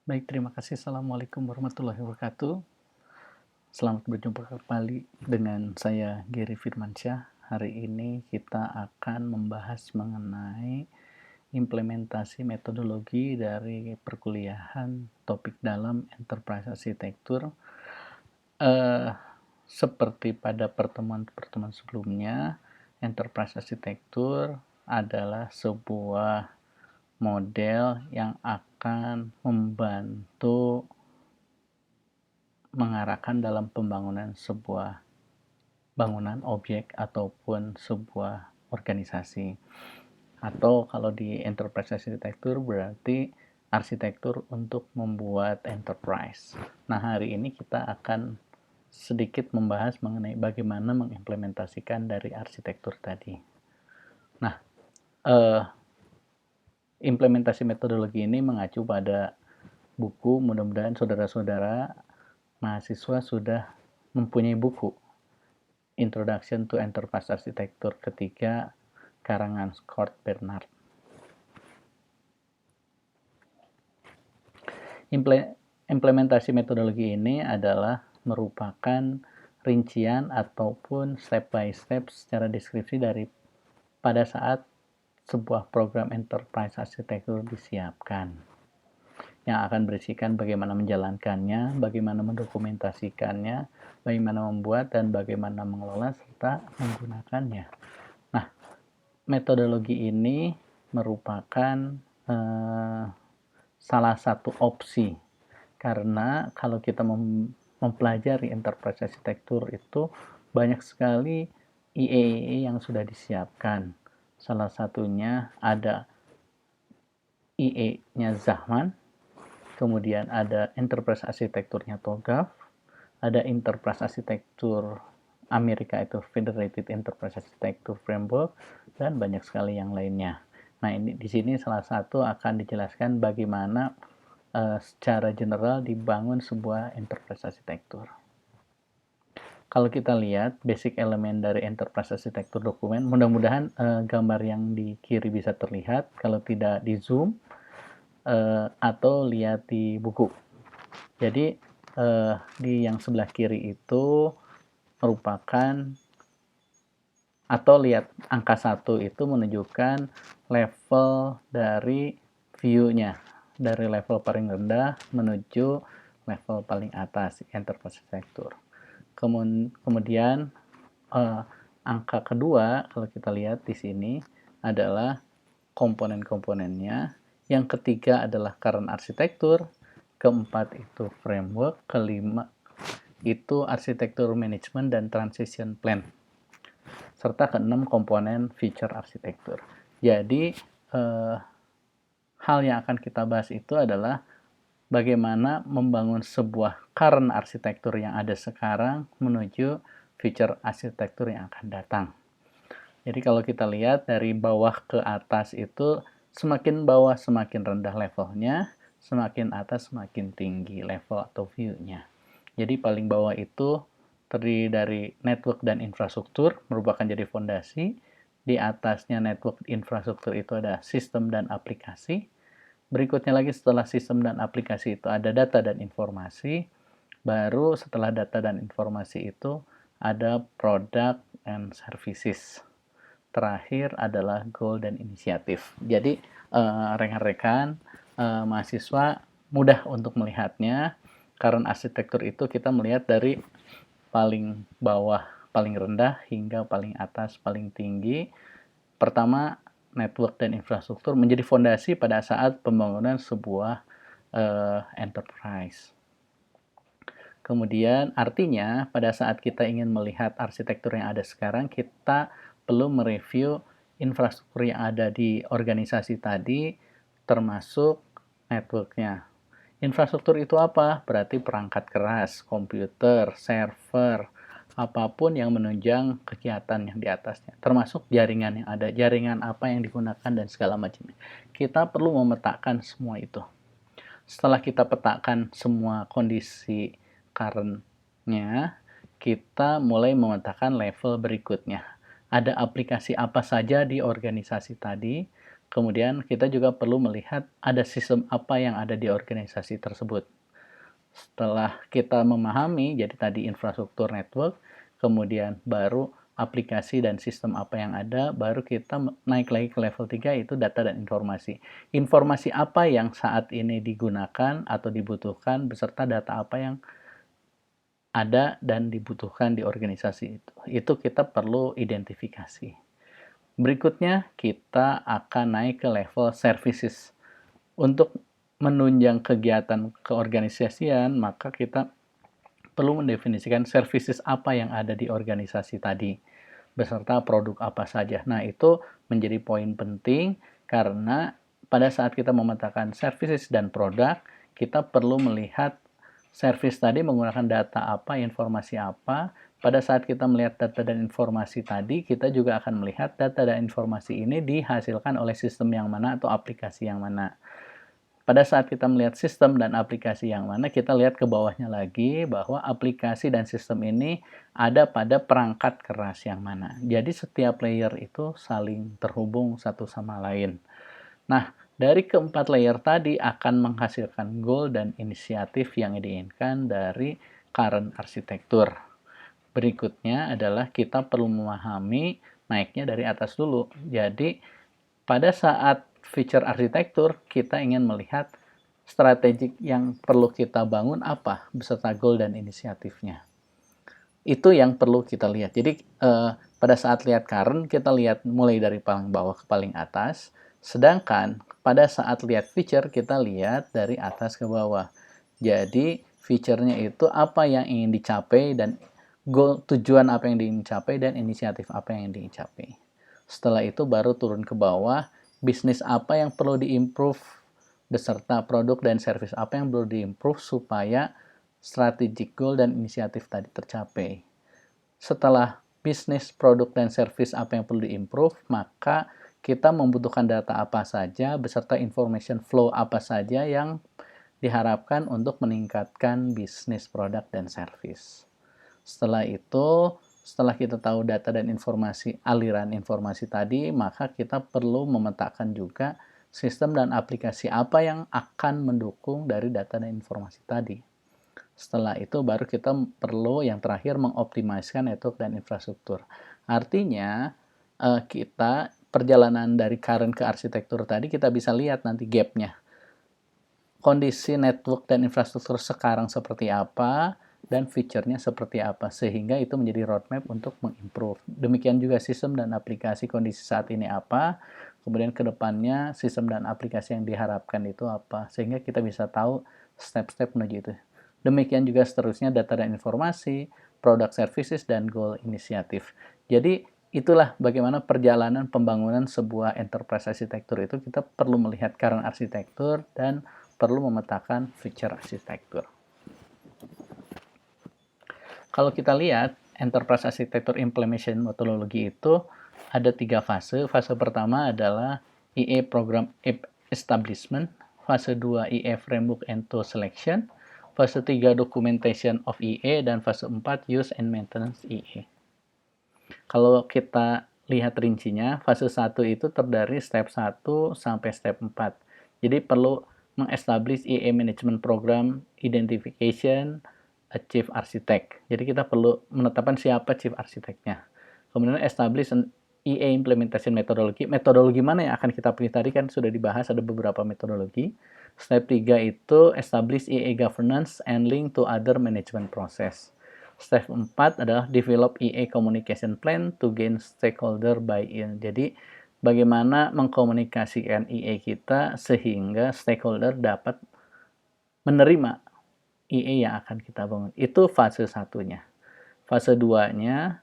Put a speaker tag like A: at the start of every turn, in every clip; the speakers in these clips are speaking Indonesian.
A: Baik, terima kasih. Assalamualaikum warahmatullahi wabarakatuh. Selamat berjumpa kembali dengan saya Gary Firmansyah. Hari ini kita akan membahas mengenai implementasi metodologi dari perkuliahan topik dalam Enterprise Arsitektur. Eh, Seperti pada pertemuan-pertemuan sebelumnya, Enterprise Arsitektur adalah sebuah model yang akan membantu mengarahkan dalam pembangunan sebuah bangunan, objek, ataupun sebuah organisasi. Atau kalau di enterprise arsitektur berarti arsitektur untuk membuat enterprise. Nah, hari ini kita akan sedikit membahas mengenai bagaimana mengimplementasikan dari arsitektur tadi. Nah, implementasi metodologi ini mengacu pada buku. Mudah-mudahan saudara-saudara mahasiswa sudah mempunyai buku Introduction to Enterprise Architecture ketiga karangan Scott Bernard. Implementasi metodologi ini adalah merupakan rincian ataupun step by step secara deskripsi dari pada saat sebuah program enterprise arsitektur disiapkan, yang akan berisikan bagaimana menjalankannya, bagaimana mendokumentasikannya, bagaimana membuat dan bagaimana mengelola serta menggunakannya. Nah, metodologi ini merupakan salah satu opsi, karena kalau kita mempelajari enterprise arsitektur itu banyak sekali IEE yang sudah disiapkan. Salah satunya ada IE-nya Zahman, kemudian ada enterprise arsitekturnya TOGAF, ada enterprise arsitektur Amerika itu Federated Enterprise Architecture Framework, dan banyak sekali yang lainnya. Nah, ini di sini salah satu akan dijelaskan bagaimana secara general dibangun sebuah enterprise arsitektur. Kalau kita lihat basic elemen dari enterprise arsitektur dokumen, mudah-mudahan gambar yang di kiri bisa terlihat, kalau tidak di zoom atau lihat di buku. Jadi di yang sebelah kiri itu merupakan, atau lihat angka 1 itu menunjukkan level dari view-nya, dari level paling rendah menuju level paling atas enterprise arsitektur. Kemudian angka kedua kalau kita lihat di sini adalah komponen-komponennya. Yang ketiga adalah current arsitektur, keempat itu framework, kelima itu arsitektur management dan transition plan, serta keenam komponen feature arsitektur. Jadi hal yang akan kita bahas itu adalah bagaimana membangun sebuah current arsitektur yang ada sekarang menuju feature arsitektur yang akan datang. Jadi kalau kita lihat dari bawah ke atas itu, semakin bawah semakin rendah levelnya, semakin atas semakin tinggi level atau view-nya. Jadi paling bawah itu terdiri dari network dan infrastruktur, merupakan jadi fondasi. Di atasnya network infrastruktur itu ada sistem dan aplikasi. Berikutnya lagi setelah sistem dan aplikasi itu ada data dan informasi. Baru setelah data dan informasi itu ada product and services. Terakhir adalah goal dan inisiatif. Jadi rekan-rekan mahasiswa mudah untuk melihatnya. Karena arsitektur itu kita melihat dari paling bawah, paling rendah hingga paling atas, paling tinggi. Pertama, network dan infrastruktur menjadi fondasi pada saat pembangunan sebuah enterprise. Kemudian artinya pada saat kita ingin melihat arsitektur yang ada sekarang, kita perlu mereview infrastruktur yang ada di organisasi tadi, termasuk networknya. Infrastruktur itu apa? Berarti perangkat keras, komputer, server, apapun yang menunjang kegiatan yang di atasnya, termasuk jaringan yang ada, jaringan apa yang digunakan dan segala macamnya. Kita perlu memetakan semua itu. Setelah kita petakan semua kondisi current-nya, kita mulai memetakan level berikutnya. Ada aplikasi apa saja di organisasi tadi, Kemudian kita juga perlu melihat ada sistem apa yang ada di organisasi tersebut. Setelah kita memahami, jadi tadi infrastruktur network, kemudian baru aplikasi dan sistem apa yang ada, baru kita naik lagi ke level 3 yaitu data dan informasi. Informasi apa yang saat ini digunakan atau dibutuhkan beserta data apa yang ada dan dibutuhkan di organisasi itu. Itu kita perlu identifikasi. Berikutnya kita akan naik ke level services. Untuk menunjang kegiatan keorganisasian, maka kita perlu mendefinisikan services apa yang ada di organisasi tadi, beserta produk apa saja. Nah, itu menjadi poin penting karena pada saat kita memetakan services dan produk, kita perlu melihat service tadi menggunakan data apa, informasi apa. Pada saat kita melihat data dan informasi tadi, kita juga akan melihat data dan informasi ini dihasilkan oleh sistem yang mana atau aplikasi yang mana. Pada saat kita melihat sistem dan aplikasi yang mana, kita lihat ke bawahnya lagi bahwa aplikasi dan sistem ini ada pada perangkat keras yang mana. Jadi setiap layer itu saling terhubung satu sama lain. Nah, dari keempat layer tadi akan menghasilkan goal dan inisiatif yang diinginkan dari current arsitektur. Berikutnya adalah kita perlu memahami naiknya dari atas dulu. Jadi, pada saat feature arsitektur, kita ingin melihat strategik yang perlu kita bangun apa beserta goal dan inisiatifnya. Itu yang perlu kita lihat. Jadi pada saat lihat current, kita lihat mulai dari paling bawah ke paling atas. Sedangkan pada saat lihat feature, kita lihat dari atas ke bawah. Jadi feature-nya itu apa yang ingin dicapai dan goal, tujuan apa yang ingin dicapai dan inisiatif apa yang ingin dicapai. Setelah itu baru turun ke bawah, bisnis apa yang perlu diimprove beserta produk dan service apa yang perlu diimprove supaya strategic goal dan inisiatif tadi tercapai. Setelah bisnis, produk, dan service apa yang perlu diimprove, maka kita membutuhkan data apa saja beserta information flow apa saja yang diharapkan untuk meningkatkan bisnis, produk, dan service. Setelah itu, setelah kita tahu data dan informasi, aliran informasi tadi, maka kita perlu memetakan juga sistem dan aplikasi apa yang akan mendukung dari data dan informasi tadi. Setelah itu baru kita perlu yang terakhir mengoptimalkan network dan infrastruktur. Artinya kita perjalanan dari current ke arsitektur tadi kita bisa lihat nanti gap-nya. Kondisi network dan infrastruktur sekarang seperti apa, dan fiturnya seperti apa, sehingga itu menjadi roadmap untuk mengimprove. Demikian juga sistem dan aplikasi kondisi saat ini apa, kemudian ke depannya sistem dan aplikasi yang diharapkan itu apa, sehingga kita bisa tahu step-step menuju itu. Demikian juga seterusnya data dan informasi, product services, dan goal inisiatif. Jadi itulah bagaimana perjalanan pembangunan sebuah enterprise arsitektur itu kita perlu melihat current arsitektur dan perlu memetakan future arsitektur. Kalau kita lihat enterprise architecture implementation methodology itu ada 3 fase. Fase pertama adalah EA program establishment, fase 2 EA framework and tool selection, fase 3 documentation of EA, dan fase 4 use and maintenance EA. Kalau kita lihat rincinya, fase 1 itu terdiri step 1 sampai step 4. Jadi perlu meng-establish EA management program, identification, chief architect. Jadi kita perlu menetapkan siapa chief architect-nya. Kemudian establish an EA implementation methodology. Metodologi mana yang akan kita pilih tadi kan sudah dibahas, ada beberapa metodologi. Step 3 itu establish EA governance and link to other management process. Step 4 adalah develop EA communication plan to gain stakeholder buy-in. Jadi bagaimana mengkomunikasikan EA kita sehingga stakeholder dapat menerima EA yang akan kita bangun. Itu fase satunya. Fase 2-nya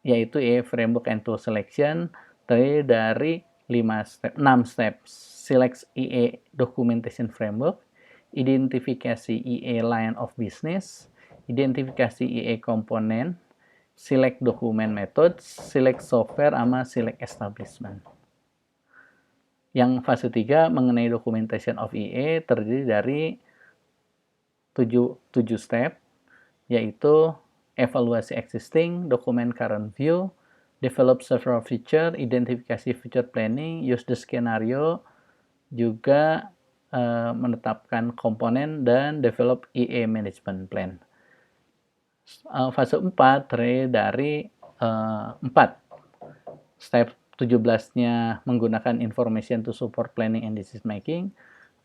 A: yaitu EA framework and tool selection terdiri dari 6 step. Select EA documentation framework, identifikasi EA line of business, identifikasi EA komponen, select document methods, select software, sama select establishment. Yang fase 3 mengenai documentation of EA terdiri dari 7 step, yaitu evaluasi existing, dokumen current view, develop several feature, identifikasi feature planning, use the scenario, juga menetapkan komponen, dan develop EA management plan. Fase 4 terdiri dari 4. Step 17-nya menggunakan information to support planning and decision making,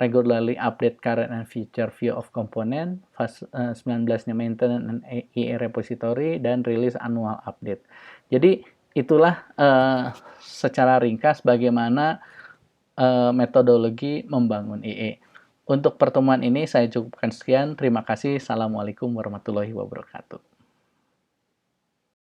A: regularly update current and future view of component, fase 19-nya maintenance and EA repository, dan release annual update. Jadi itulah secara ringkas bagaimana metodologi membangun EE. Untuk pertemuan ini saya cukupkan sekian. Terima kasih. Assalamualaikum warahmatullahi wabarakatuh.